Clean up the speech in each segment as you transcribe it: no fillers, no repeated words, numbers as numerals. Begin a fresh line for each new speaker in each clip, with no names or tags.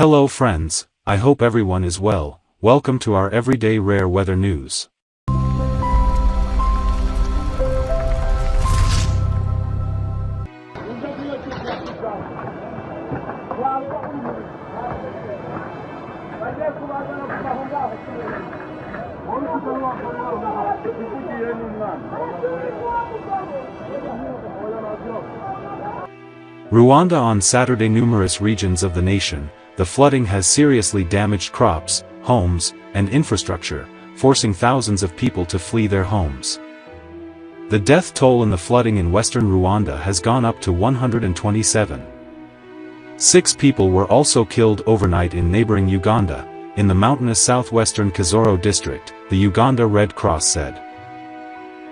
Hello friends, I hope everyone is well. Welcome to our everyday rare weather news. Rwanda. On Saturdaynumerous regions of the nation, the flooding has seriously damaged crops, homes, and infrastructure, forcing thousands of people to flee their homes. The death toll in the flooding in western Rwanda has gone up to 127. 6 people were also killed overnight in neighbouring Uganda, in the mountainous southwestern Kizoro district, the Uganda Red Cross said.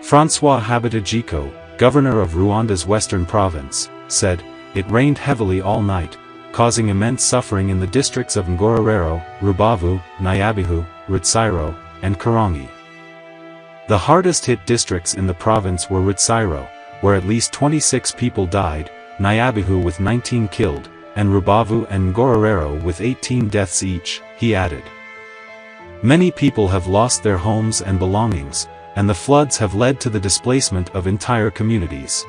François Habitegeko, governor of Rwanda's western province, said, "It rained heavily all night, causing immense suffering in the districts of Ngororero, Rubavu, Nyabihu, Rutsiro, and Karongi." The hardest-hit districts in the province were Rutsiro, where at least 26 people died, Nyabihu with 19 killed, and Rubavu and Ngororero with 18 deaths each, he added. Many people have lost their homes and belongings, and the floods have led to the displacement of entire communities.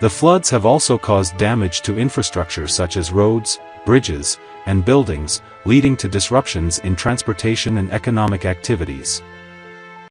The floods have also caused damage to infrastructure such as roads, bridges, and buildings, leading to disruptions in transportation and economic activities.